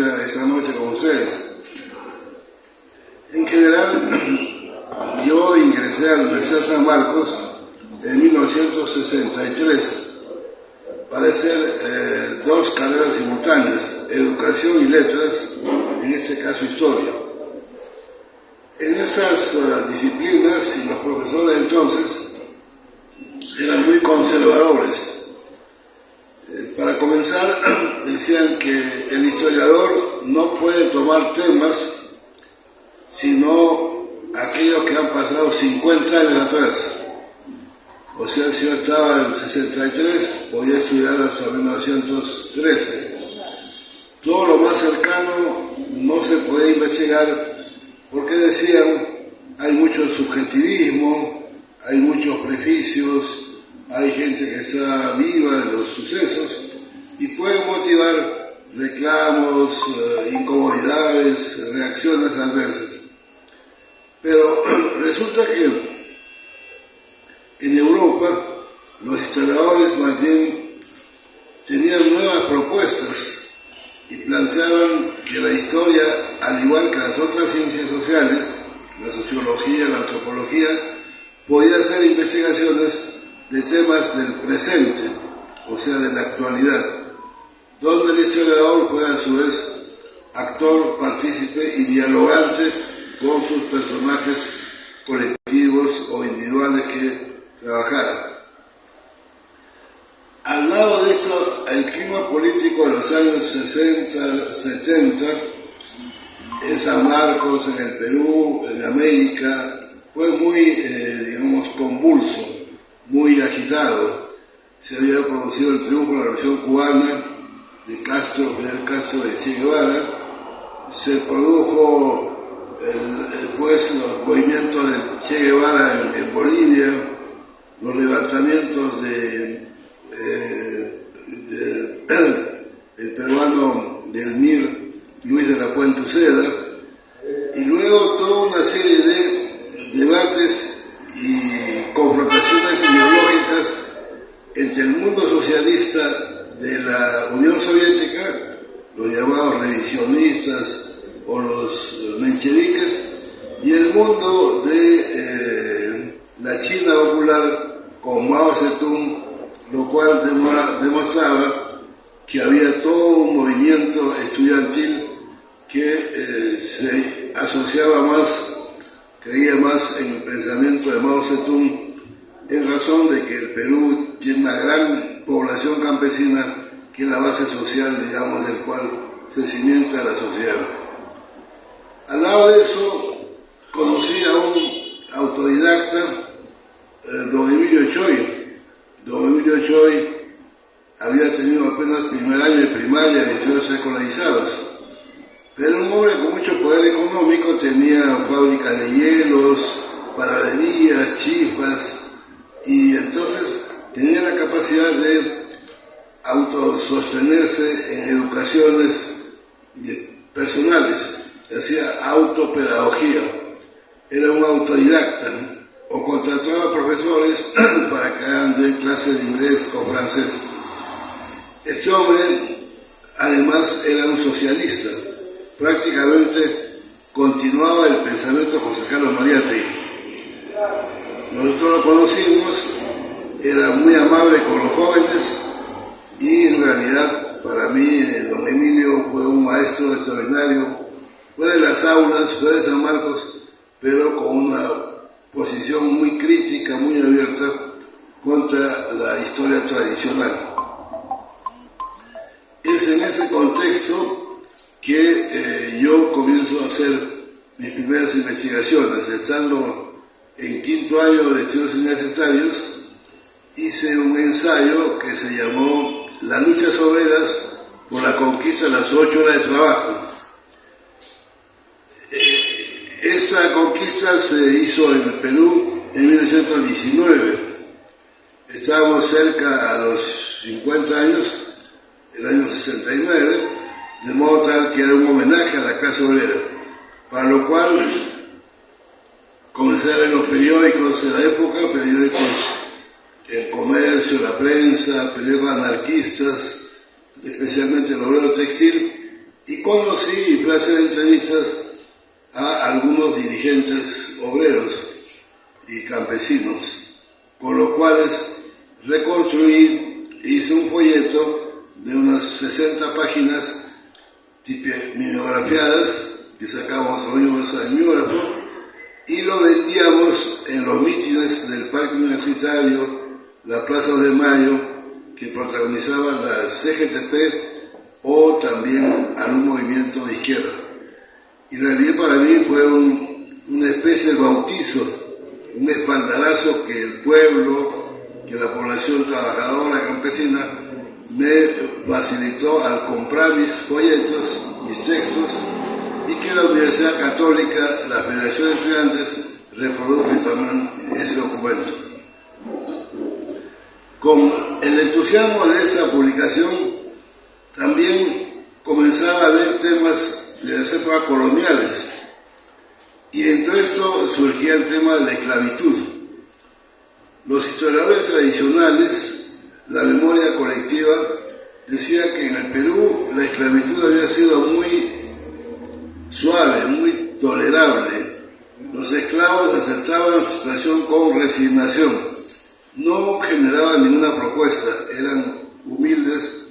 esta noche con ustedes. En general, yo ingresé a la Universidad de San Marcos en 1963 para hacer dos carreras simultáneas, educación y letras, en este caso historia. En estas disciplinas, y los profesores entonces eran muy conservadores. Para comenzar, decían que el historiador no puede tomar temas sino aquellos que han pasado 50 años atrás. O sea, si yo estaba en el 63, podía estudiar hasta 1913. Todo lo más cercano no se puede investigar porque decían, hay mucho subjetivismo, hay muchos prejuicios, hay gente que está viva de los sucesos y puede motivar reclamos, incomodidades, reacciones adversas. Pero resulta que en Europa los historiadores más bien tenían nuevas propuestas y planteaban que la historia, al igual que las otras ciencias sociales, la sociología, la antropología, podía hacer investigaciones de temas del presente, o sea, de la actualidad, donde el historiador fue a su vez actor, partícipe y dialogante con sus personajes colectivos o individuales que trabajaran. Al lado de esto, el clima político de los años 60, 70, en San Marcos, en el Perú, en América, fue muy, convulso, muy agitado. Se había producido el triunfo de la Revolución Cubana de Fidel Castro de Che Guevara, se produjo los movimientos de Che Guevara en Bolivia, los levantamientos del peruano del MIR, Luis de la Puente Uceda, y luego toda una serie de debates y confrontaciones ideológicas entre el mundo socialista de la Unión Soviética, los llamados revisionistas o los mencheviques, y el mundo de la China popular con Mao Zedong, lo cual demostraba que había todo un movimiento estudiantil que se asociaba más, creía más en el pensamiento de Mao Zedong, en razón de que el Perú tiene una gran población campesina que es la base social, digamos, del cual se cimienta la sociedad. Al lado de eso, conocí a un autodidacta, don Emilio Choi. Don Emilio Choi había tenido apenas primer año de primaria en estudios escolarizados, pero era un hombre con mucho poder económico, tenía fábricas de hielos, panaderías, chifas, y entonces tenía la capacidad de autosostenerse en educaciones personales, hacía autopedagogía, era un autodidacta, ¿no? O contrataba a profesores para que hagan de clases de inglés o francés. Este hombre además era un socialista, prácticamente continuaba el pensamiento de José Carlos Mariátegui. Nosotros lo conocimos, era muy amable con los jóvenes y en realidad para mí don Emilio fue un maestro extraordinario, fuera de las aulas, fuera de San Marcos, pero con una posición muy crítica, muy abierta contra la historia tradicional. Es en ese contexto que yo comienzo a hacer mis primeras investigaciones. Estando en quinto año de estudios universitarios, hice un ensayo que se llamó Las luchas obreras por la conquista de las 8 horas de trabajo. Esta conquista se hizo en el Perú en 1919. Estábamos cerca a los 50 años, el año 69, de modo tal que era un homenaje a la clase obrera, para lo cual comencé a ver los periódicos de la época, periódicos El Comercio, La Prensa, periódicos anarquistas, especialmente el Obrero Textil, y conocí y fui a hacer entrevistas a algunos dirigentes obreros y campesinos, con los cuales reconstruí, hice un folleto de unas 60 páginas mimeografiadas que sacamos los mismos al mimeógrafo y lo vendíamos en los mítines del Parque Universitario, la Plaza de Mayo, que protagonizaban la CGTP o también algún movimiento de izquierda. Y en realidad para mí fue una especie de bautizo, un espaldarazo que el pueblo, que la población trabajadora campesina me facilitó al comprar mis folletos, mis textos, y que la Universidad Católica, la Federación de Estudiantes, reprodujo también ese documento. Con el entusiasmo de esa publicación, también comenzaba a ver temas de las épocas coloniales, y entre esto surgía el tema de la esclavitud. Los historiadores tradicionales, la memoria colectiva, decía que en el Perú la esclavitud había sido muy suave, muy tolerable. Los esclavos aceptaban su situación con resignación, no generaban ninguna propuesta, eran humildes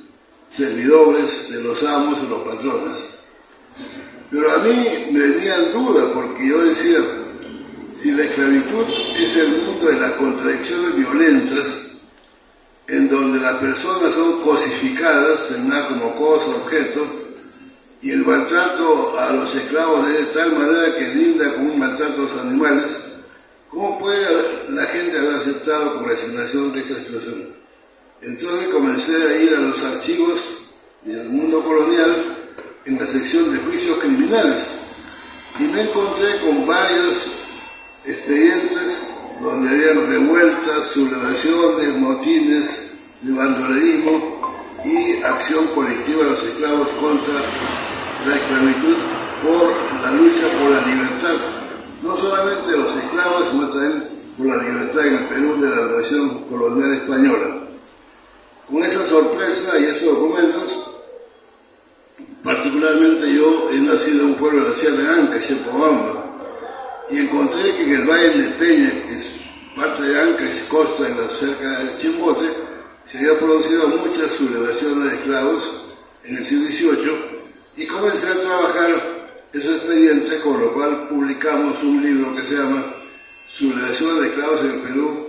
servidores de los amos y los patrones. Pero a mí me venían dudas, porque yo decía, si la esclavitud es el mundo de las contradicciones violentas, en donde las personas son cosificadas, nada como cosa, objeto, y el maltrato a los esclavos es de tal manera que linda con un maltrato a los animales, ¿cómo puede la gente haber aceptado con resignación esa situación? Entonces comencé a ir a los archivos del mundo colonial en la sección de juicios criminales y me encontré con varios expedientes donde habían revueltas, sublevaciones, motines, de bandolerismo y acción colectiva de los esclavos contra la esclavitud por la lucha por la libertad, no solamente de los esclavos, sino también por la libertad en el Perú de la nación colonial española. Con esa sorpresa y esos documentos, particularmente yo he nacido en un pueblo de la Sierra de Ancash, Chepobamba, y encontré que en el Valle de Peña, que es parte de Ancash, costa cerca de Chimbote, se había producido muchas sublevaciones de esclavos en el siglo XVIII, y comencé a trabajar esos expedientes, con lo cual publicamos un libro que se llama Sublevaciones de esclavos en el Perú,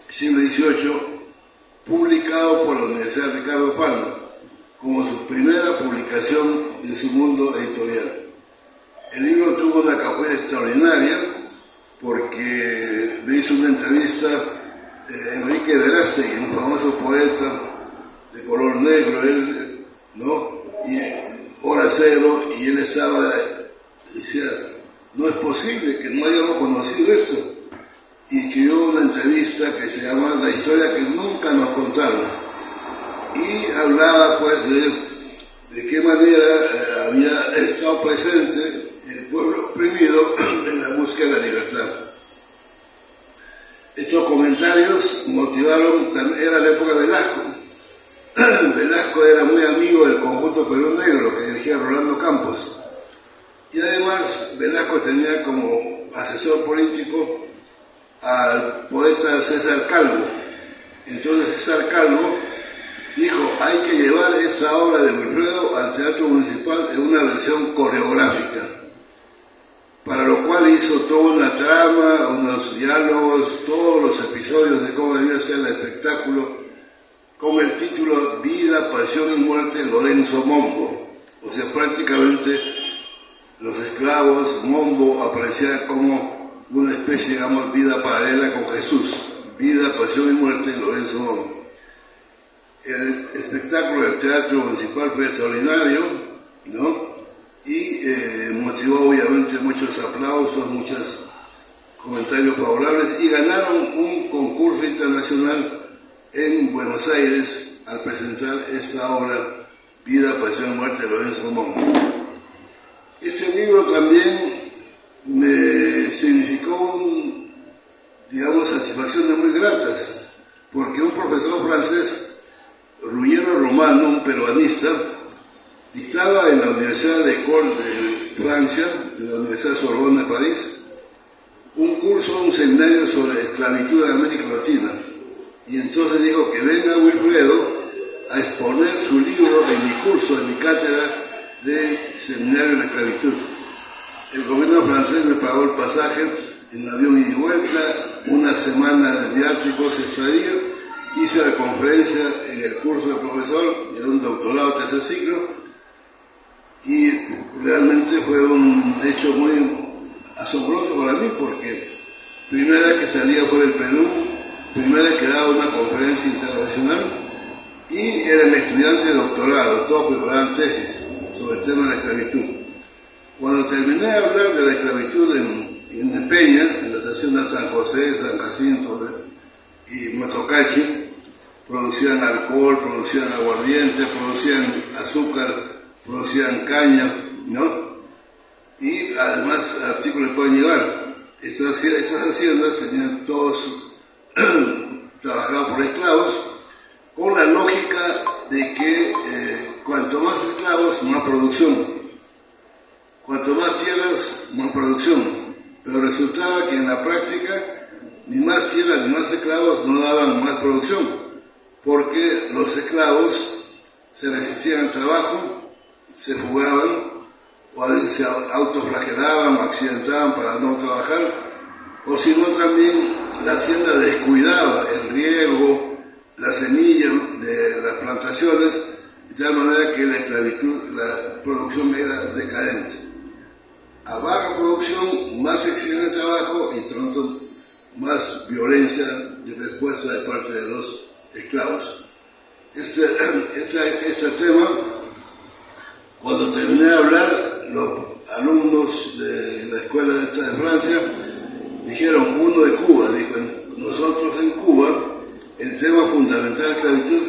siglo XVIII, publicado por la Universidad Ricardo Palma, como su primera publicación de su mundo editorial. El libro tuvo una acogida extraordinaria porque me hizo una entrevista Enrique Verástegui, un famoso poeta de color negro, él, ¿no? Y hora cero, y él decía, no es posible que no hayamos conocido esto. Y escribió una entrevista que se llama La historia que nunca nos contaron. Y hablaba pues de qué manera había estado presente el pueblo oprimido en la búsqueda de la libertad. Estos comentarios motivaron, era la época de Velasco. Velasco era muy amigo del conjunto Perú Negro que dirigía Rolando Campos. Y además Velasco tenía como asesor político al poeta César Calvo. Entonces César Calvo dijo, hay que llevar esta obra de Wilfredo al Teatro Municipal en una versión coreográfica, para lo cual hizo toda una trama, unos diálogos, todos los episodios de cómo debía ser el espectáculo, con el título Vida, Pasión y Muerte de Lorenzo Mombo. O sea, prácticamente los esclavos, Mombo aparecía como una especie, digamos, vida paralela con Jesús. Vida, Pasión y Muerte de Lorenzo Mombo. El espectáculo del Teatro Municipal fue extraordinario, ¿no? Y motivó obviamente muchos aplausos, muchos comentarios favorables, y ganaron un concurso internacional en Buenos Aires al presentar esta obra, Vida, Pasión y Muerte de Lorenzo Mombo. Este libro también me significó, satisfacciones muy gratas, porque un profesor francés, Ruggiero Romano, un peruanista, Universidad de École de Francia, de la Universidad Sorbonne de París, un curso, un seminario sobre esclavitud en América Latina. Y entonces dijo que venga Wilfredo a exponer su libro en mi curso, en mi cátedra de seminario de esclavitud. El gobierno francés me pagó el pasaje en avión ida y vuelta, una semana de viáticos, estadía, hice la conferencia en el curso de profesor, era un doctorado tercer ciclo, y realmente fue un hecho muy asombroso para mí, porque primera vez que salía por el Perú, primera vez que daba una conferencia internacional, y era mi estudiante de doctorado, todos preparaban tesis sobre el tema de la esclavitud. Cuando terminé de hablar de la esclavitud en Peña, en las haciendas San José, San Jacinto y Motocachi, producían alcohol, producían aguardiente, producían azúcar, producían caña, ¿no? Y además artículos que pueden llevar. Estas haciendas tenían todos trabajados por esclavos, con la lógica de que cuanto más esclavos, más producción. Cuanto más tierras, más producción. Pero resultaba que en la práctica ni más tierras ni más esclavos no daban más producción, porque los esclavos se resistían al trabajo, se fugaban, o a veces se autoflagelaban, accidentaban para no trabajar, o si no también la hacienda descuidaba el riego, la semilla de las plantaciones, de tal manera que la esclavitud, la producción era decadente. A baja producción, más exigente trabajo y tanto más violencia de respuesta de parte de los esclavos. Este tema, cuando terminé de hablar, los alumnos de la escuela de Francia dijeron, uno de Cuba, dijo, nosotros en Cuba, el tema fundamental de la esclavitud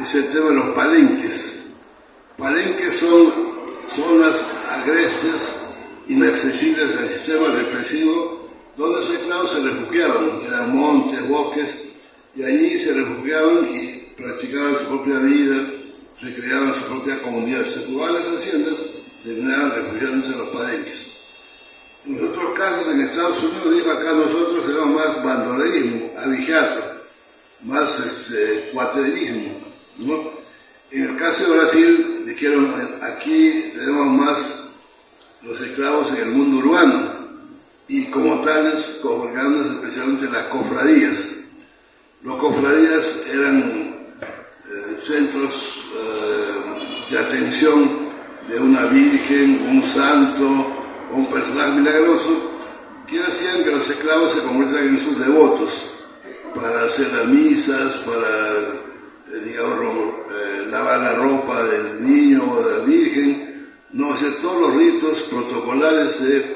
es el tema de los palenques. Palenques son zonas agrestes, inaccesibles al sistema represivo, donde los esclavos se refugiaban, eran montes, bosques, y allí se refugiaban y practicaban su propia vida, recreaban su propia comunidad. Se fugaban las haciendas, terminaban refugiándose en los palenques. En otros casos, en Estados Unidos, dijo acá nosotros tenemos más bandolerismo, abigeato, más cuaterismo, ¿no? En el caso de Brasil, dijeron, aquí tenemos más los esclavos en el mundo urbano, y como tales, congregándose especialmente las cofradías. Los cofradías eran centros de atención de una virgen, un santo, o un personaje milagroso, que hacían que los esclavos se convirtieran en sus devotos, para hacer las misas, para, lavar la ropa del niño o de la virgen, no, hacer todos los ritos protocolares de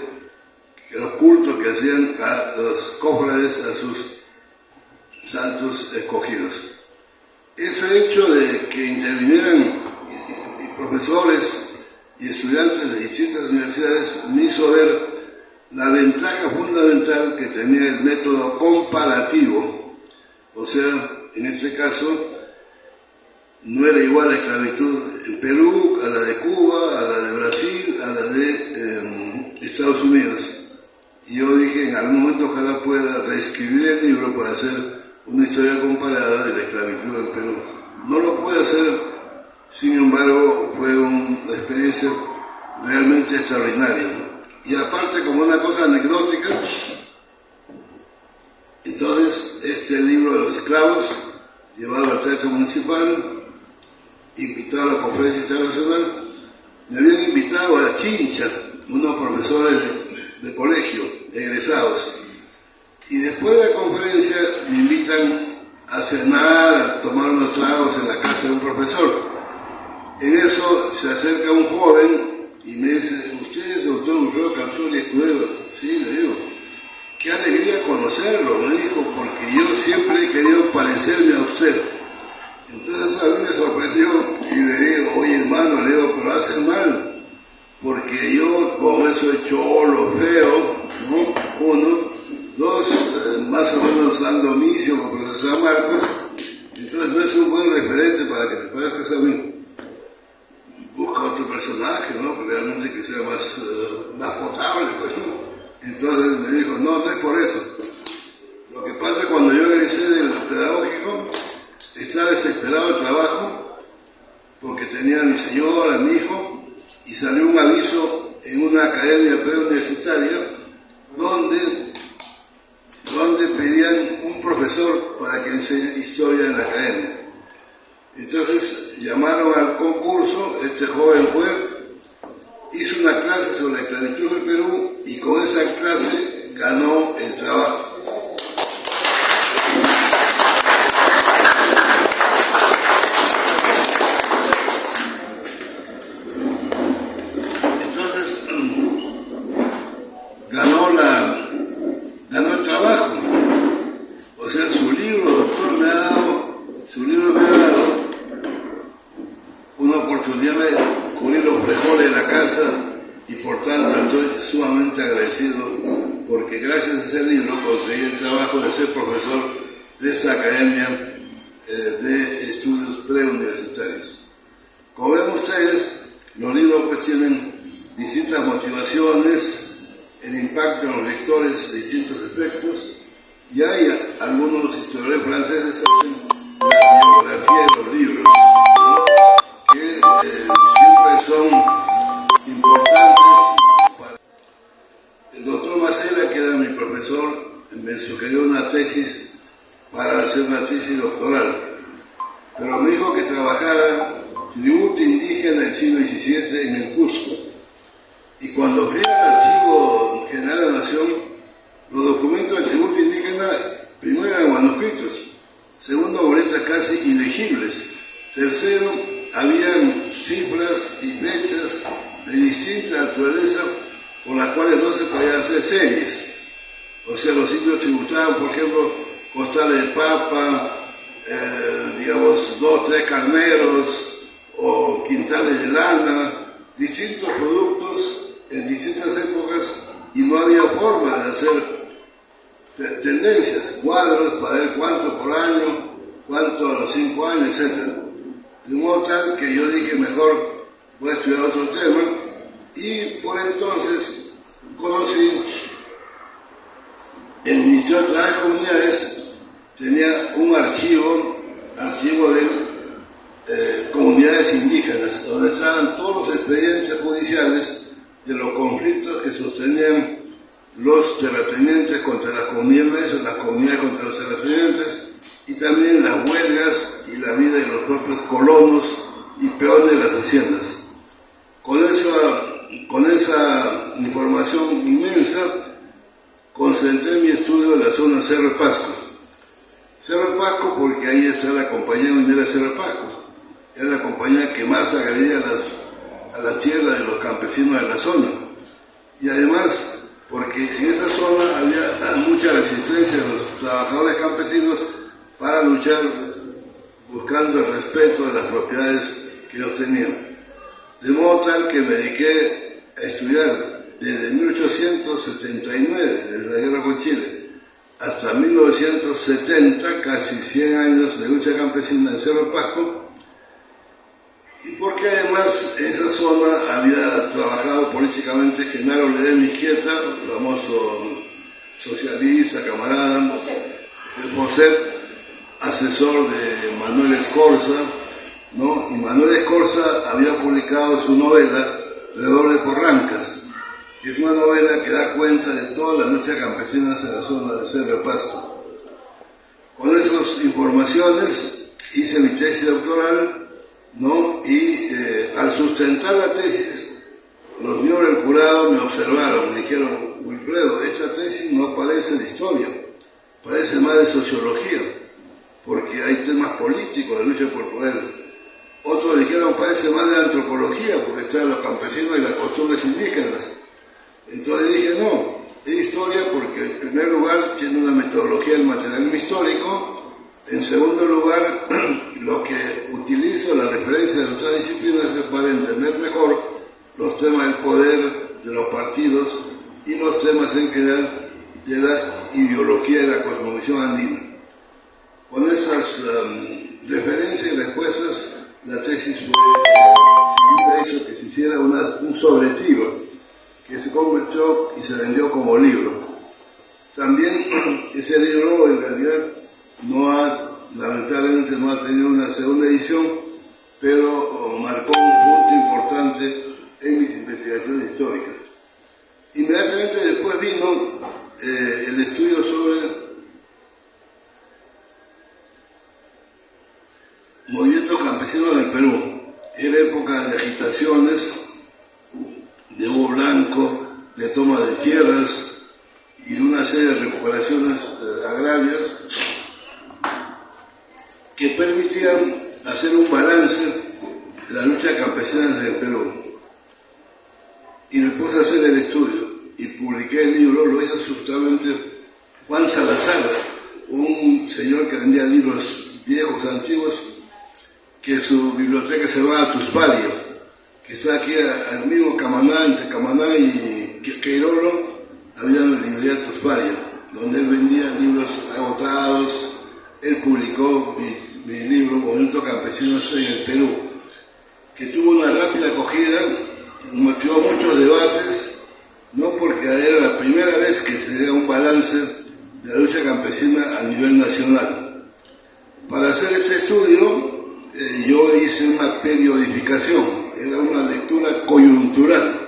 los cultos que hacían a los cofrades, a sus santos escogidos. Ese hecho de que intervinieran profesores y estudiantes de distintas universidades me hizo ver la ventaja fundamental que tenía el método comparativo. O sea, en este caso, no era igual la esclavitud en Perú a la de Cuba, a la de Brasil, a la de Estados Unidos. Y yo dije, en algún momento ojalá pueda reescribir el libro para hacer una historia comparada de la esclavitud en Perú. No lo puede hacer, sin embargo, fue una experiencia realmente extraordinaria, ¿no? Y aparte, como una cosa anecdótica, entonces este libro de los esclavos, llevado al Teatro Municipal, invitado a la conferencia internacional, me habían invitado a la Chincha, unos profesores de colegio, egresados. Y después de la conferencia me invitan a cenar, a tomar unos tragos en la casa de un profesor. En eso se acerca un joven y me dice, ¿usted es doctor Wilfredo Capsuli Escudero? Sí, le digo. Qué alegría conocerlo, me dijo, porque yo siempre he querido parecerme a usted. Entonces a mí me sorprendió y le digo, oye hermano, le digo, pero hacen mal, porque yo con eso de cholo, feo, ¿no? Uno, dos, más o menos dando omicio con el profesor San Marcos, entonces no es un buen referente para que te parezcas a mí. Busca otro personaje, ¿no? enseñe historia en la academia. Entonces llamaron al concurso, este joven fue, hizo una clase sobre la esclavitud del Perú y con esa clase ganó el trabajo. Ganó el trabajo. O sea, su libro, doctor, me ha dado una oportunidad de cubrir los frijoles de la casa y por tanto estoy sumamente agradecido porque gracias a ese libro conseguí el trabajo de ser profesor de esta academia de estudios preuniversitarios. Como ven ustedes, los libros pues tienen distintas motivaciones, el impacto en los lectores de distintos aspectos, y hay algunos historiadores franceses que hacen la biografía de los libros, ¿no? Que siempre son importantes para... El doctor Macera, que era mi profesor, me sugirió una tesis para hacer una tesis doctoral, pero me dijo que trabajara tributo indígena del siglo XVII en el Cusco. Y cuando fui al Archivo General de la Nación, los documentos del tributo indígena, primero eran manuscritos, segundo, boletas casi ilegibles, tercero, habían cifras y fechas de distinta naturaleza con las cuales no se podían hacer series. O sea, los sitios tributaban, por ejemplo, costales de papa, digamos, 2, 3 carneros o quintales de lana, distintos productos en distintas épocas, y no había forma de hacer tendencias, cuadros para ver cuánto por año, cuánto a los 5 años, etc. De modo tal que yo dije, mejor voy a estudiar otro tema, y por entonces conocí el Ministerio de Trabajo y Comunidades, tenía un archivo de comunidades indígenas, donde estaban todos los expedientes judiciales de los conflictos que sostenían los terratenientes contra las comunidades, o las comunidades contra los terratenientes, y también las huelgas y la vida de los propios colonos y peones de las haciendas. Con esa información inmensa, concentré mi estudio en la zona Cerro de Pasco. Cerro de Pasco porque ahí está la compañía minera Cerro de Pasco. Era la compañía que más agredía a la tierra de los campesinos de la zona. Y además, porque en esa zona había mucha resistencia de los trabajadores campesinos para luchar buscando el respeto de las propiedades que ellos tenían. De modo tal que me dediqué a estudiar desde 1879, desde la guerra con Chile, hasta 1970, casi 100 años de lucha campesina en Cerro de Pasco, y porque además en esa zona había trabajado políticamente Genaro Ledesma Izquieta, famoso socialista, camarada, José, asesor de Manuel Escorza, ¿no? Y Manuel Escorza había publicado su novela Redoble por Rancas, que es una novela que da cuenta de toda la lucha campesina en la zona de Cerro de Pasco. Con esas informaciones hice mi tesis doctoral, ¿no? Y al sustentar la tesis, los miembros del jurado me observaron, me dijeron, Wilfredo, esta tesis no parece de historia, parece más de sociología, porque hay temas políticos de lucha por poder. Otros dijeron, parece más de antropología, porque están los campesinos y las costumbres indígenas. Entonces dije, no, es historia porque en primer lugar tiene una metodología del materialismo histórico, en segundo lugar, lo que utilizo la referencia de otras disciplinas es para entender mejor los temas del poder, de los partidos y los temas en general de la ideología y la cosmovisión andina. Con esas referencias y respuestas, la tesis fue, hizo que se hiciera un sobretiro que se convirtió y se vendió como libro. También ese libro en realidad lamentablemente no ha tenido una segunda edición, pero marcó un punto importante en mis investigaciones históricas. Inmediatamente después vino el estudio sobre movimiento campesino del Perú. Era época de agitaciones, de hubo blanco, de toma de tierras y una serie de recuperaciones agrarias que permitían hacer un balance de la lucha campesina en el Perú. Y después de hacer el estudio y publiqué el libro, lo hizo justamente Juan Salazar, un señor que vendía libros viejos, antiguos, que su biblioteca se llama Tuspalio, que está aquí al mismo Camaná, entre Camaná y Queirolo, había una librería Tuspalio, donde él vendía libros agotados. Él publicó mi libro, Movimiento Campesino en el Perú, que tuvo una rápida acogida, motivó muchos debates, no porque era la primera vez que se hacía un balance de la lucha campesina a nivel nacional. Para hacer este estudio, yo hice una periodificación, era una lectura coyuntural,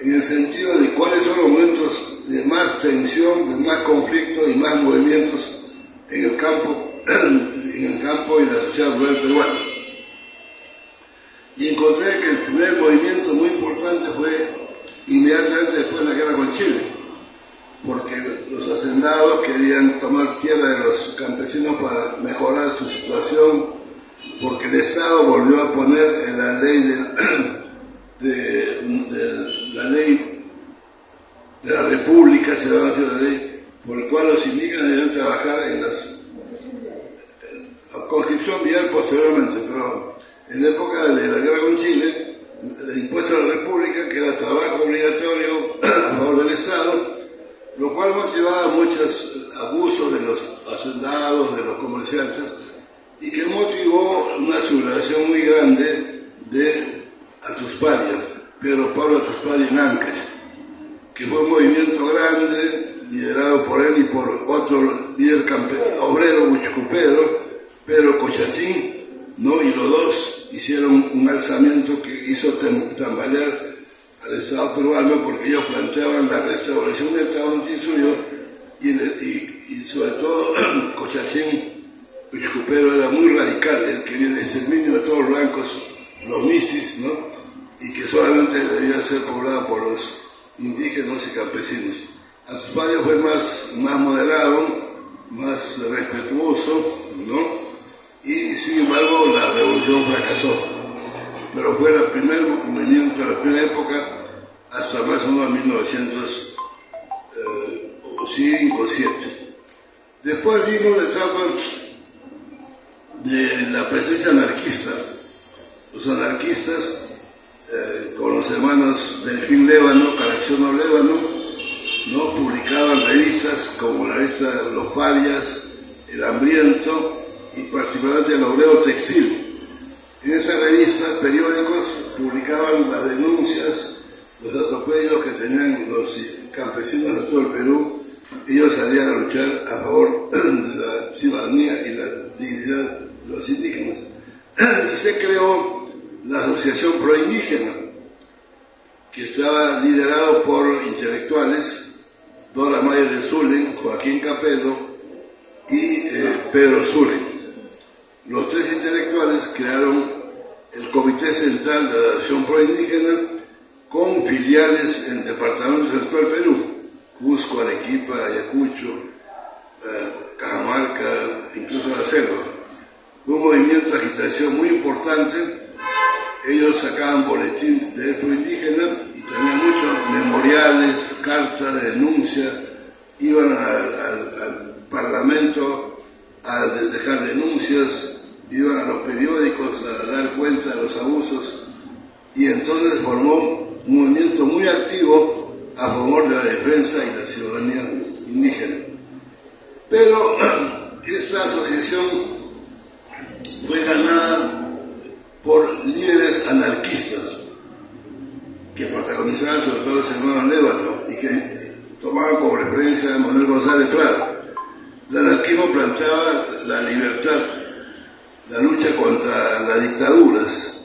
en el sentido de cuáles son los momentos de más tensión, de más conflicto y más movimientos en el campo y la sociedad rural peruana. Y encontré que el primer movimiento muy importante fue inmediatamente después de la guerra con Chile, porque los hacendados querían tomar tierra de los campesinos para mejorar su situación, porque el Estado volvió a poner en la ley de la República, se va a hacer la ley, por el cual los indígenas debían trabajar en la conscripción vial posteriormente, pero en la época de la guerra con Chile, el impuesto a la República, que era trabajo obligatorio a favor del Estado, lo cual motivaba muchos abusos de los hacendados, de los comerciantes, y que motivó una sublevación muy grande de Atusparia, Pedro Pablo Atusparia en Ancash, que fue un movimiento grande, liderado por él y por otro líder obrero huichupero, Pedro Cochacín, ¿no? Y los dos hicieron un alzamiento que hizo tambalear al Estado peruano, porque ellos planteaban la restauración del Tahuantinsuyo y sobre todo Cochacín Huichupero era muy radical, él quería el exterminio de todos los blancos, los mistis, ¿no? Y que solamente debía ser poblada por los indígenas y campesinos. Atusparia fue más moderado, más respetuoso, ¿no? Y sin embargo la revolución fracasó. Pero fue el primer movimiento, la primera época, hasta más o menos 1905 o 7. Después vino la etapa de la presencia anarquista. Los anarquistas, con los hermanos Delfín Lévano, Caracciono Lévano, ¿no? Publicaban revistas como la revista Los Parias, El Hambriento y particularmente El Obrero Textil. En esas revistas, periódicos, publicaban las denuncias, los atropellos que tenían los campesinos de todo el Perú. Ellos salían a luchar a favor de la ciudadanía y la dignidad de los indígenas. Y se creó la Asociación Proindígena, que estaba liderado por intelectuales, Dora Mayer de Zulen, Joaquín Capello y Pedro Zulen. Los tres intelectuales crearon el Comité Central de la Asociación Proindígena con filiales en departamentos de todo el Perú, Cusco, Arequipa, Ayacucho, Cajamarca, incluso la selva. Fue un movimiento de agitación muy importante. Ellos sacaban boletín de proindígena y también muchos memoriales, cartas de denuncia, iban al Parlamento a dejar denuncias, iban a los periódicos a dar cuenta de los abusos, y entonces formó un movimiento muy activo a favor de la defensa y la ciudadanía indígena. Pero esta asociación fue ganada por líderes anarquistas que protagonizaban sobre todo los hermanos Lévano y que tomaban como referencia a Manuel González Prada. El anarquismo planteaba la libertad, la lucha contra las dictaduras,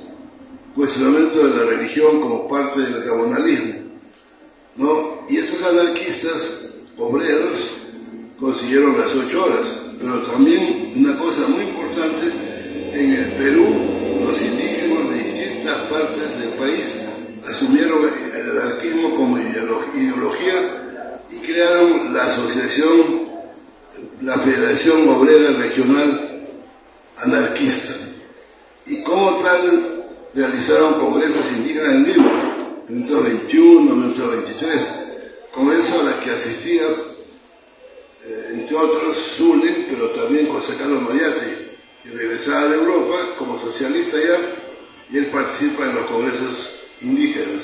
cuestionamiento de la religión como parte del cabonalismo, ¿no? Y estos anarquistas obreros consiguieron las 8 horas, pero también una cosa muy importante, en el anarquista. Y como tal realizaron congresos indígenas en Lima, en 1921, 1923, congresos a los que asistía, entre otros, Zulen, pero también José Carlos Mariátegui, que regresaba de Europa como socialista ya, y él participa en los congresos indígenas.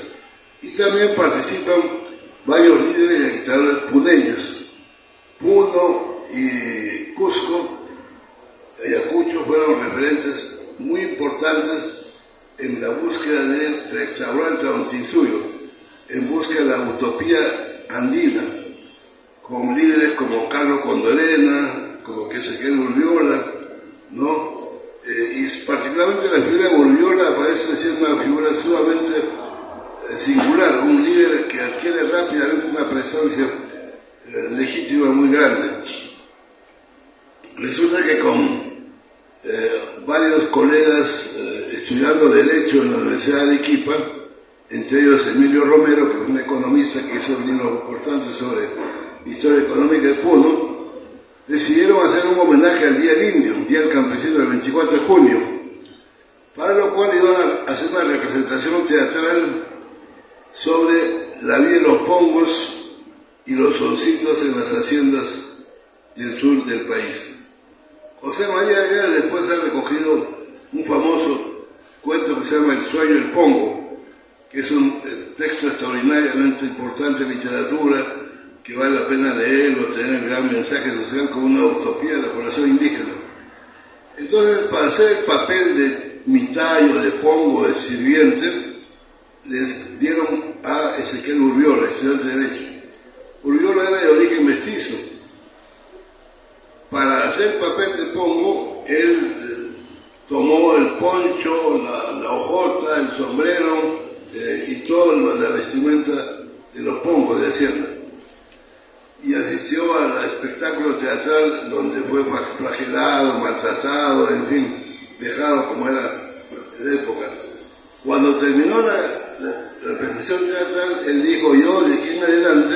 Y también participan varios líderes y agitadores puneños. Puno y Cusco, Ayacucho, fueron referentes muy importantes en la búsqueda del restaurante Ontinsuyo, en búsqueda de la utopía andina, con líderes como Carlos Condorena, como Ezequiel Urbiola, ¿no? Y particularmente la figura de Urbiola aparece siendo una figura sumamente singular, un líder que adquiere rápidamente una presencia legítima muy grande. Resulta que con varios colegas estudiando Derecho en la Universidad de Arequipa, entre ellos Emilio Romero, que es un economista que hizo un libro importante sobre historia económica de Puno, decidieron hacer un homenaje al Día del Indio, un Día del Campesino, el 24 de junio, para lo cual iban a hacer una representación teatral sobre la vida de los pongos y los solcitos en las haciendas del sur del país. José María Arguedas después ha recogido un famoso cuento que se llama El sueño del pongo, que es un texto extraordinariamente importante en literatura, que vale la pena leerlo, tener el gran mensaje social como una utopía de la población indígena. Entonces, para hacer el papel de mitayo, de pongo, de sirviente, les dieron a Ezequiel Urbiola, estudiante de Derecho. Urbiola era de origen mestizo. Para hacer el papel de pongo, él tomó el poncho, la hojota, el sombrero y toda la vestimenta de los pongos de Hacienda. Y asistió al espectáculo teatral donde fue flagelado, maltratado, en fin, dejado como era de época. Cuando terminó la representación teatral, él dijo: yo de aquí en adelante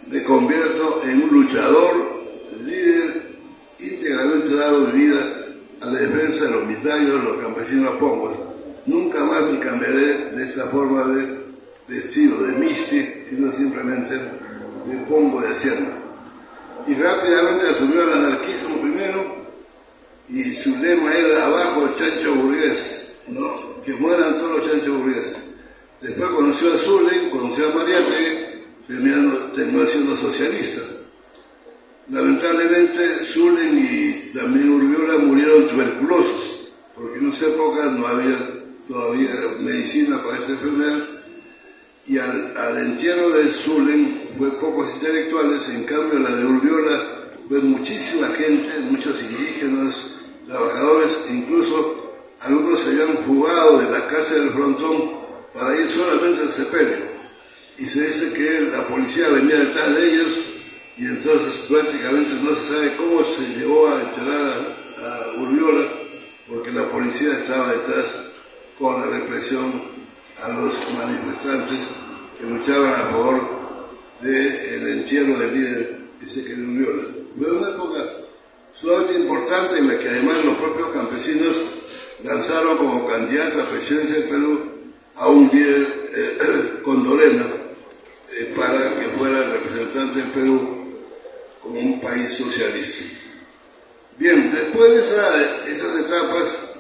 me convierto en un luchador, líder, íntegramente dado mi vida a la defensa de los mitayos, los campesinos pongos. Nunca más me cambiaré de esta forma de vestido, de misti, sino simplemente de pongo de Hacienda. Y rápidamente asumió el anarquismo primero, y su lema era: abajo el chancho burgués, ¿no? Que mueran todos los chanchos burgueses. Después conoció a Zulen, conoció a Mariátegui, terminó siendo socialista. Lamentablemente Zulen y también Urbiola murieron tuberculosos, porque en esa época no había todavía medicina para esta enfermedad, y al entierro de Zulen fue pocos intelectuales. En cambio la de Urbiola fue muchísima gente, muchos indígenas, trabajadores, incluso algunos se habían fugado de la cárcel del Frontón para ir solamente al sepelio, y se dice que la policía venía detrás de ellos, y entonces prácticamente no se sabe cómo se llegó a enterrar a Urbiola, porque la policía estaba detrás con la represión a los manifestantes que luchaban a favor del entierro del líder Ezequiel Urbiola. Fue una época sumamente importante en la que además los propios campesinos lanzaron como candidato a presidencia del Perú a un líder Condorena para que fuera el representante del Perú como un país socialista. Bien, después de esas etapas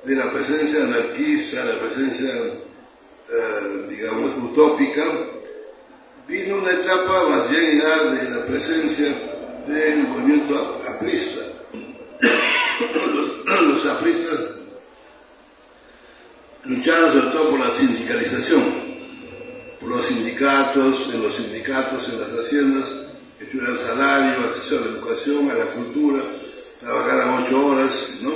de la presencia anarquista, la presencia, digamos, utópica, vino una etapa más bien ya de la presencia del movimiento aprista. Los apristas lucharon sobre todo por la sindicalización, por los sindicatos, en las haciendas, que tuvieran salario, acceso a la educación, a la cultura, trabajaran 8 horas, ¿no?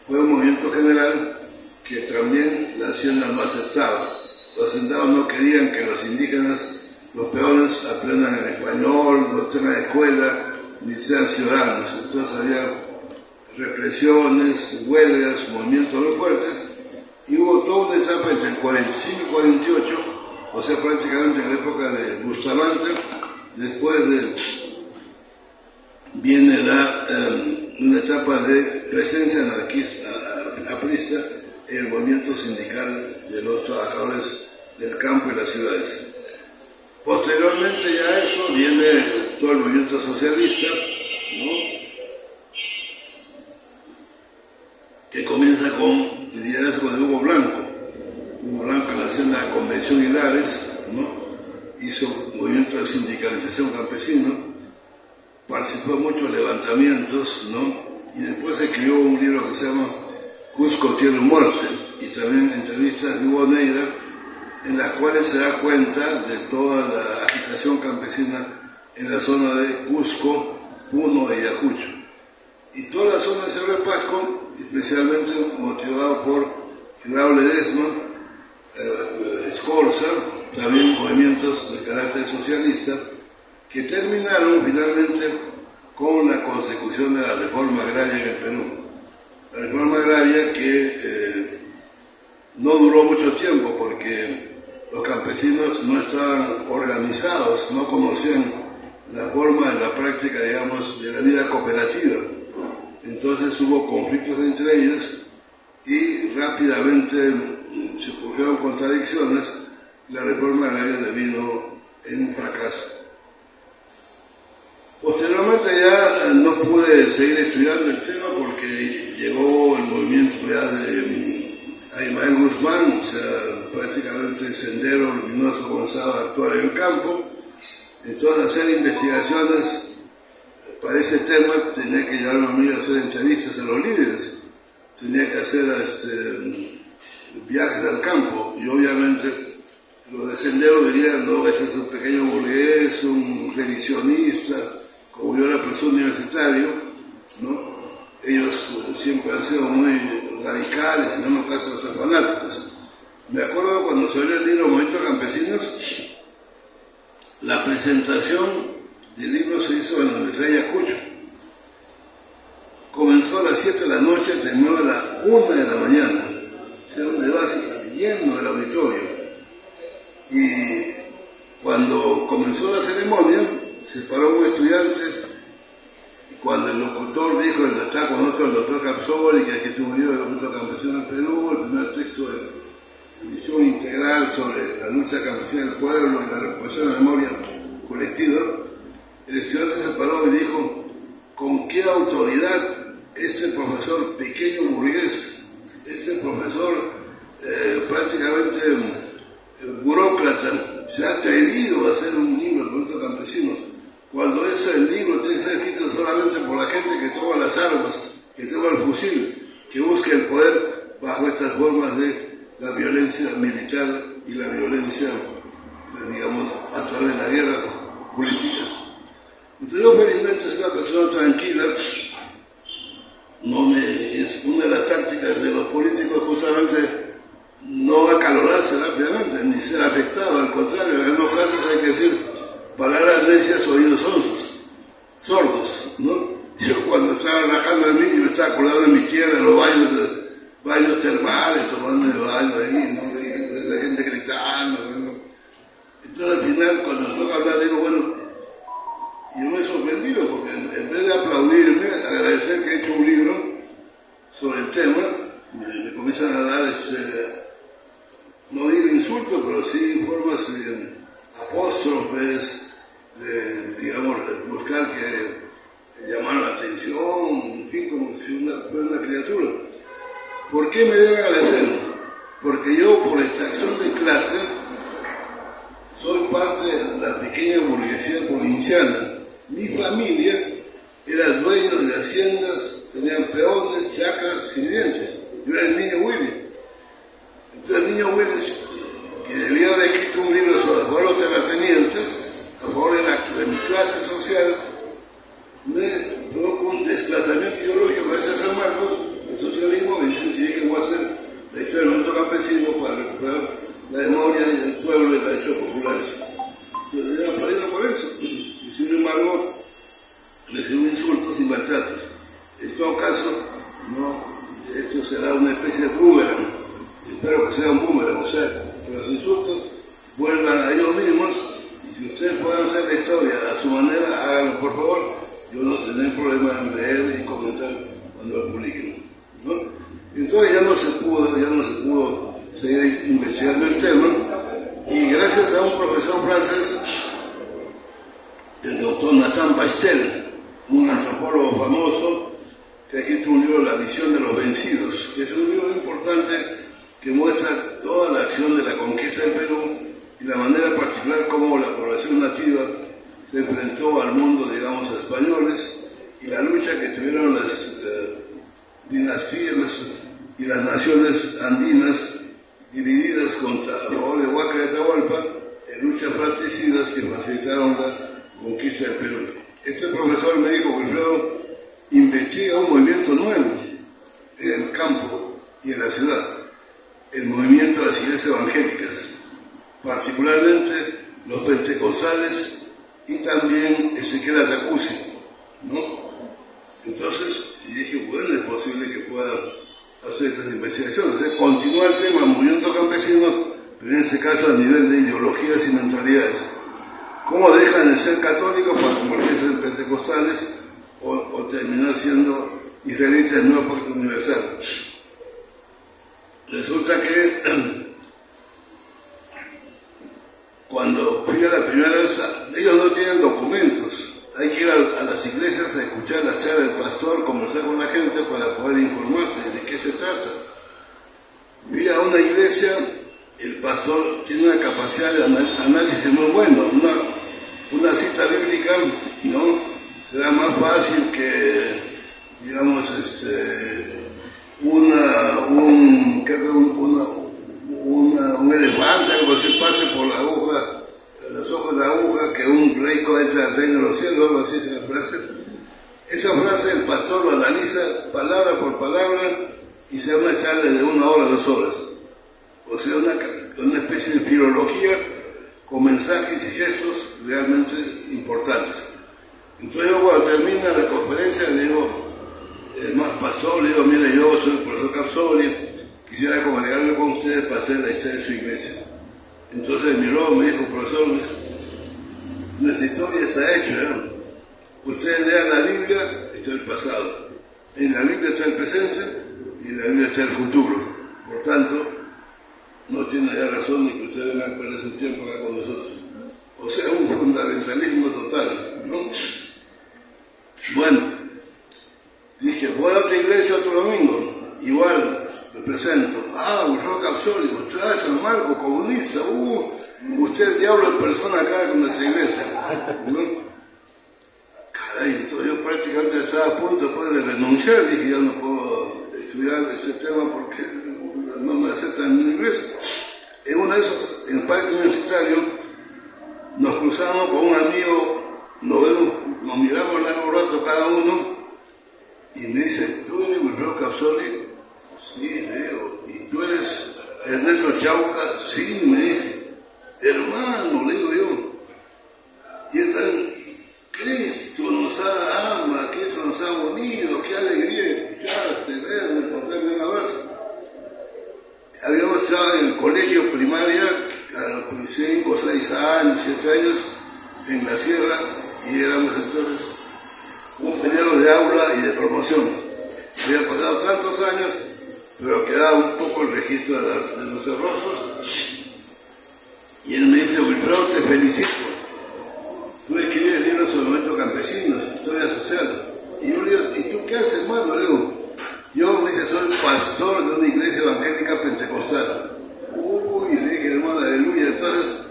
Fue un movimiento general que también la hacienda no aceptaba. Los hacendados no querían que los indígenas, los peones, aprendan el español, no tengan escuela, ni sean ciudadanos. Entonces había represiones, huelgas, movimientos muy fuertes, y hubo toda una etapa entre el 45 y 48, o sea, prácticamente en la época de Bustamante. Después viene una etapa de presencia anarquista ciudades. Posteriormente ya a eso viene todo el movimiento socialista, ¿no?, que comienza con el liderazgo de Hugo Blanco. Hugo Blanco en la hacienda Convención Hilares, ¿no?, hizo movimiento de sindicalización campesino, participó en muchos levantamientos, ¿no?, y después escribió un libro que se llama Cusco, Tierra y Muerte, y también entrevistas de Hugo Neira, en las cuales se da cuenta de toda la agitación campesina en la zona de Cusco, Puno y Ayacucho. Y toda la zona de Cerro de Pasco, especialmente motivado por Raúl Ledesma, Scorza, también movimientos de carácter socialista, que terminaron finalmente con la consecución de la reforma agraria en el Perú. La reforma agraria que no duró mucho tiempo porque los campesinos no estaban organizados, no conocían la forma de la práctica, digamos, de la vida cooperativa. Entonces hubo conflictos entre ellos y rápidamente se ocurrieron contradicciones. La reforma agraria devino en un fracaso. Posteriormente ya no pude seguir estudiando el tema porque llegó el movimiento ya de Aymael Guzmán, o sea, prácticamente Sendero Luminoso comenzaba a actuar en el campo. Entonces, hacer investigaciones para ese tema tenía que llevarme a mí a hacer entrevistas a los líderes, tenía que hacer viajes al campo, y obviamente los de Sendero dirían: no, este es un pequeño burgués, un revisionista, como yo era profesor universitario, ¿no? Ellos siempre han sido muy radicales y no nos casan a los fanáticos. Me acuerdo cuando salió el libro Movimientos Campesinos, la presentación del libro se hizo en la Universidad de Ayacucho. Comenzó a las 7 de la noche, terminó a las 1 de la mañana. O sea, un debate lleno el auditorio. Y cuando comenzó la ceremonia, se paró un estudiante. Cuando el locutor dijo, está con nosotros el doctor Capsóboli, que aquí tuvo un libro de movimiento campesino en Perú, el primer texto de visión integral sobre la lucha campesina del pueblo y la recuperación de la memoria colectiva, el estudiante se paró y dijo: ¿con qué autoridad este profesor pequeño burgués, este profesor prácticamente burócrata, se ha atrevido a hacer un libro de movimientos campesinos, cuando ese libro tiene que ser escrito solamente por la gente que toma las armas, que toma el fusil, que busca el poder bajo estas formas de la violencia militar y la violencia, digamos, a través de la guerra política? Entonces yo felizmente soy una persona tranquila, es una de las tácticas de los políticos justamente no acalorarse rápidamente, ni ser afectado, al contrario, en algunos casos hay que decir palabras necias, oídos sordos, ¿no? Yo cuando estaba relajando en mí, me estaba acordando de mis tierras, los baños termales, tomando el baño ahí, ¿no? La gente gritando, ¿no? Entonces al final, cuando me toca hablar, digo, bueno, y yo me he sorprendido porque en vez de aplaudirme, agradecer que he hecho un libro sobre el tema, me comienzan a dar, no digo insultos, pero sí formas apóstrofes, digamos, buscar que llamar la atención, en fin, como si fuera una criatura. ¿Por qué me deben agradecer? Porque yo, por extracción de clase, soy parte de la pequeña burguesía provinciana. Mi familia era dueño de haciendas, tenían peones, chacras, sirvientes. Yo era el niño Willy. Entonces el niño Willy, que debía haber escrito un libro sobre a favor de los terratenientes, a favor de mi clase social, me provocó un desplazamiento ideológico gracias a San Marcos, el socialismo, y dije que voy a hacer la historia del movimiento campesino para recuperar la memoria del pueblo y los derechos populares. Entonces yo me perdí por eso, y sin embargo recibí insultos y maltratos. En todo caso, no, esto será una especie de boomerang. Espero que sea un boomerang, o sea, que los insultos vuelvan a ellos mismos, y si ustedes pueden hacer la historia a su manera, háganlo por favor. Yo no tendré problema en leer y comentar cuando lo publiquen, ¿no? Entonces ya no se pudo seguir investigando el tema, y gracias autor Nathan Bastel, un antropólogo famoso, que ha escrito un libro, La visión de los vencidos, que es un libro importante que muestra toda la acción de la conquista del Perú y la manera particular como la población nativa se enfrentó al mundo, digamos, a españoles, y la lucha que tuvieron las dinastías y las naciones andinas divididas a favor de Huaca y Atahualpa en luchas fratricidas que facilitaron la conquista del Perú. Este profesor médico Wilfredo investiga un movimiento nuevo en el campo y en la ciudad, el movimiento de las iglesias evangélicas, particularmente los pentecostales y también Ezequiel Atacusi, ¿no? Entonces, y dije, bueno, es posible que pueda hacer estas investigaciones. Continúa el tema movimiento campesinos, pero en este caso a nivel de ideologías y mentalidades. ¿Cómo dejan de ser católicos para convertirse en pentecostales o terminar siendo israelitas del nuevo pacto universal? Resulta que cuando fui a la primera vez, ellos no tienen documentos. Hay que ir a las iglesias a escuchar las charlas del pastor, conversar con la gente para poder informarse de qué se trata. Vi a una iglesia, el pastor tiene una capacidad de análisis muy buena, una cita bíblica, ¿no? Será más fácil que, digamos, un elefante, algo así, pase por la aguja, los ojos de la aguja, que un rico entra al reino de los cielos, algo así se la frase. Esa frase el pastor lo analiza palabra por palabra y se da una charla de 1 hora, 2 horas. O sea, una especie de filología con mensajes y gestos realmente importantes. Entonces yo cuando termina la conferencia le digo, pastor, le digo, mire, yo soy el profesor Capsoli, quisiera congregarme con ustedes para hacer la historia de su iglesia. Entonces miró, me dijo, profesor, nuestra historia está hecha, ¿no? Ustedes lean la Biblia, está el pasado. En la Biblia está el presente y en la Biblia está el futuro. Por tanto, no tiene ya razón ni que ustedes vengan a perder su tiempo acá con nosotros. O sea, un fundamentalismo total, ¿no? Bueno, dije, voy a otra iglesia otro domingo, igual, me presento. Wilfredo Capsoli, usted es San Marcos, comunista, usted es diablo en persona acá con nuestra iglesia, ¿no? Caray, entonces yo prácticamente estaba a punto después de renunciar, dije, ya no puedo estudiar este tema porque no me aceptan en mi iglesia. En uno de esos, en el parque universitario, nos cruzamos con un amigo, nos miramos largo rato cada uno, y me dice, ¿tú eres Wilfredo Capsoli? Sí, Leo. ¿Y tú eres Ernesto Chauca? Sí, me dice. Hermano, le digo yo. Y están, Cristo nos ama, Cristo nos ha unido, qué alegría escucharte, verme, contarme un abrazo. Habíamos estado en el colegio primaria, a los 5, 6 años, 7 años, en la sierra, y éramos entonces compañeros de aula y de promoción. Habían pasado tantos años, pero quedaba un poco el registro de nuestros rostros. Y él me dice, Wilfredo, te felicito. Tú escribes libros sobre movimientos campesinos, historia social. Y yo le digo, ¿y tú qué haces, hermano? Le digo, yo me dice, soy pastor de una iglesia evangélica pentecostal. Le dije, hermano, aleluya. Entonces,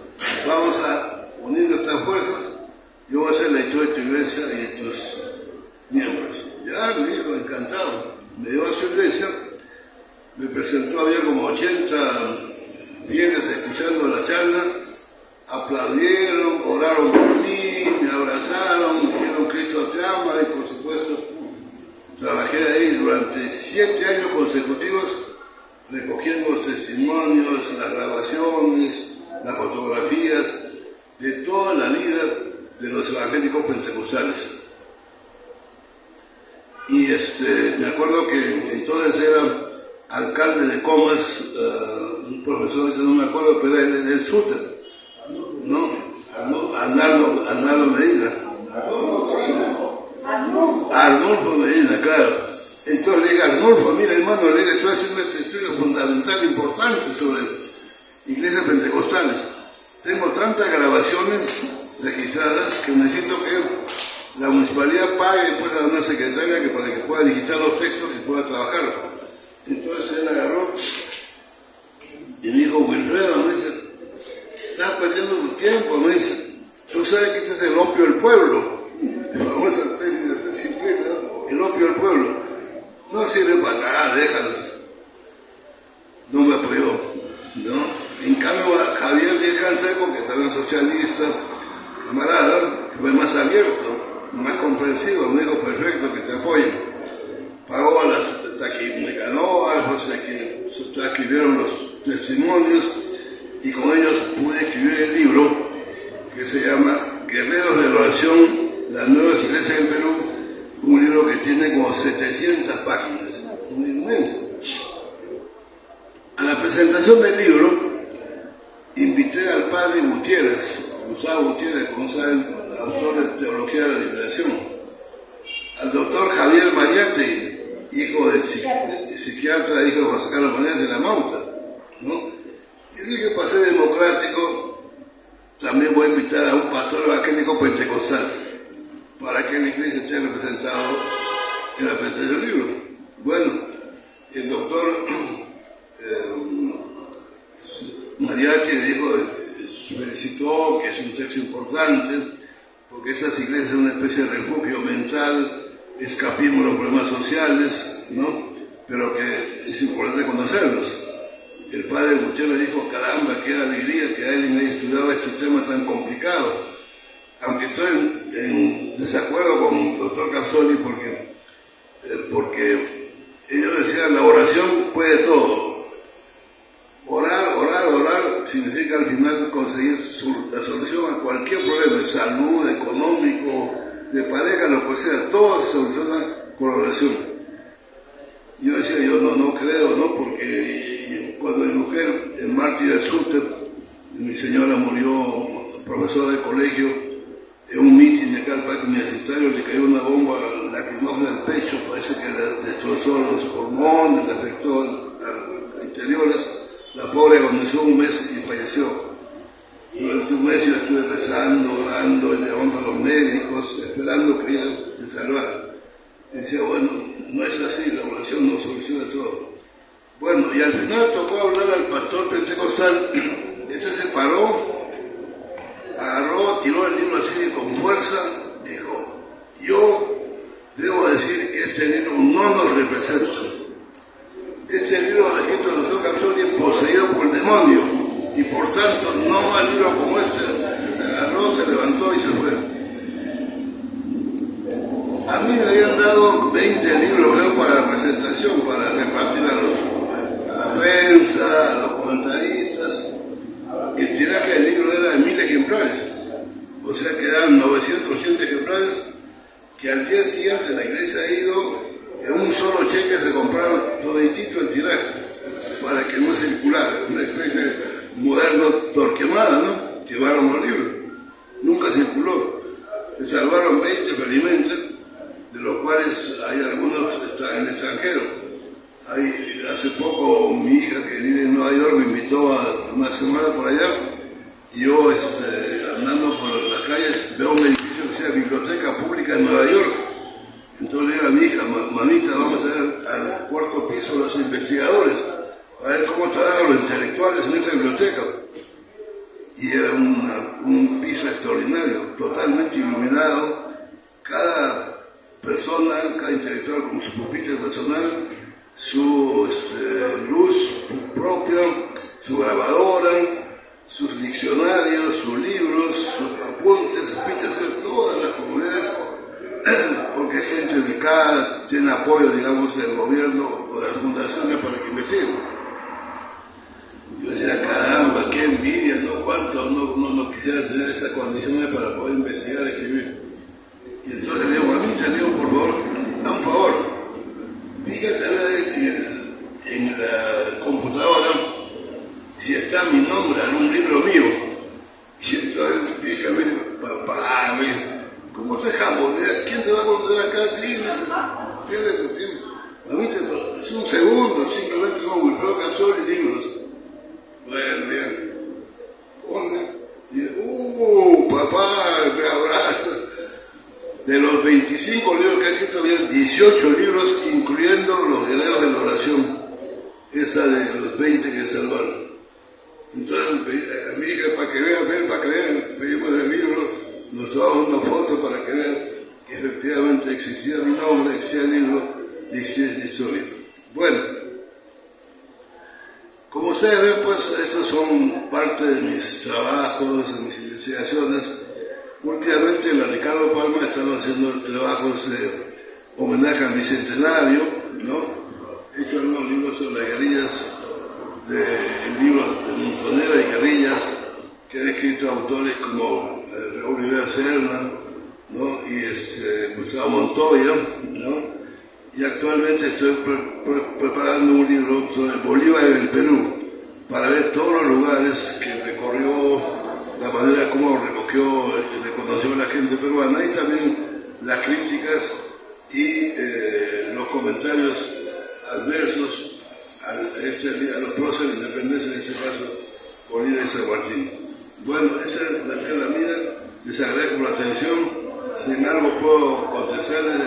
vamos a unir nuestras fuerzas. Yo voy a hacer la historia de tu iglesia y de tus miembros. Ya, me dijo, encantado. Me llevó a su iglesia, me presentó, había como 80 fieles escuchando la charla, aplaudieron, oraron por mí, me abrazaron, me dijeron Cristo te ama, y por supuesto trabajé ahí durante 7 años consecutivos recogiendo los testimonios, las grabaciones, las fotografías de toda la vida de los evangélicos pentecostales. Y me acuerdo que entonces era alcalde de Comas, un profesor, no me acuerdo, pero era el Suter, ¿no? Arnaldo Medina. Arnulfo Medina, claro. Entonces le dije, Arnulfo, mira hermano, le dije, estoy haciendo este estudio fundamental importante sobre iglesias pentecostales. Tengo tantas grabaciones registradas que necesito que la municipalidad pague después a una secretaria que para que pueda digitar los textos y pueda trabajar. Entonces él agarró y me dijo, Wilfredo, me dice, estás perdiendo tu tiempo, me dice, tú sabes que este es el opio del pueblo. La famosa tesis de esa simpleza, ¿no? El opio del pueblo. No sirve para nada, déjalos. No me apoyó, ¿no? En cambio, Javier Díaz Canseco, que también es socialista, camarada, fue más abierto, más comprensivo, me dijo, perfecto, que te apoyen. Pagó a las taquimecanoas, que se transcribieron los testimonios, y con ellos pude escribir el libro que se llama Guerreros de la Oración, las nuevas iglesias del Perú, un libro que tiene como 700 páginas, muy inmenso. A la presentación del libro invité al padre Gutiérrez, Gustavo Gutiérrez, como saben, autor de Teología de la Liberación, al doctor Javier Mariate, hijo de psiquiatra, hijo de José Carlos Mariate de la Mauta, ¿no? Y dije, para ser democrático, también voy a invitar a un pastor evangélico pentecostal, para que la iglesia esté representado en la presentación del libro. Bueno, el doctor Mariate dijo, felicitó que es un texto importante, porque estas iglesias son una especie de refugio mental, escapismo de los problemas sociales, ¿no? Pero que es importante conocerlos. El padre Gutiérrez dijo, caramba, qué alegría que alguien haya estudiado este tema tan complicado. Aunque estoy en desacuerdo con el doctor Capsoli porque ellos decían, la oración puede todo. Orar significa al final conseguir la solución a cualquier problema, de salud, económico, de pareja, lo que sea, todo se soluciona con la oración. Yo decía, yo no creo, ¿no? Porque cuando mi mujer, el mártir del Súter, mi señora murió, profesora de colegio, en un mitin de acá al parque universitario, le cayó una bomba lacrimógena al pecho, parece que le destrozó los pulmones, le afectó a interiores. La pobre agonizó un mes y falleció. Durante un mes yo estuve rezando, orando, llamando a los médicos, esperando que ella te salvara. Y decía, bueno, no es así, la oración no soluciona todo. Bueno, y al final tocó hablar al pastor pentecostal. Este se paró, agarró, tiró el libro así con fuerza, dijo, yo debo decir que este libro no nos representa. Este libro escrito de doctor Capsoli es poseído por el demonio y por tanto no va libro como este. Se agarró, se levantó y se fue. A mí me habían dado 20 libros, creo, para la presentación, para repartir a la prensa, a los comentaristas. El tiraje del libro era de 1000 ejemplares, o sea que eran 980 ejemplares que al día siguiente la iglesia ha ido. En un solo cheque se compraron toditito el tiraje para que no circulara, una especie de moderno Torquemada, ¿no? Llevaron los libros, nunca circuló. Se salvaron 20 felizmente, de los cuales hay algunos que están en el extranjero. Hace poco mi hija que vive en Nueva York me invitó a una semana por allá y yo andando por las calles veo un edificio que se llama Biblioteca Pública en Nueva York. Entonces le digo a mi hija, mamita, vamos a ir al cuarto piso los investigadores, a ver cómo trabajan los intelectuales en esta biblioteca. Y era un piso extraordinario, totalmente iluminado, cada persona, cada intelectual con su pupitre personal, su luz propia, su grabadora, sus diccionarios, sus libros, sus apuntes, sus fichas, todas las comunidades, porque hay gente dedicada, tiene apoyo, digamos, del gobierno o de las fundaciones para que investiguen. Yo decía, caramba, qué envidia, ¿no? ¿Cuánto no quisiera tener esas condiciones para poder investigar, escribir? Y entonces le digo, mamita, le digo, por favor, da un favor, fíjate a ver en la computadora si está Libertador. Entonces, a mí, para que vean, ver para creer, pedimos el libro, nos tomamos una foto para que vean que efectivamente existía mi nombre, existía el libro, y existía la historia. Bueno, como ustedes ven, pues estos son parte de mis trabajos, de mis investigaciones. Últimamente la Ricardo Palma estaba haciendo trabajos de homenaje al bicentenario, ¿no? He hecho algunos libros sobre las guerrillas, libros de Montonera y guerrillas, que han escrito autores como Raúl Rivera Serna, ¿no? Y Gustavo Montoya, ¿no? Y actualmente estoy preparando un libro sobre Bolívar en el Perú, para ver todos los lugares que recorrió, la manera como recogió y reconoció a la gente peruana, y también las críticas y los comentarios adversos a los próceres de la independencia, en este caso Bolívar y San Martín. Bueno, esa es la charla mía, les agradezco por la atención, sin embargo puedo contestarles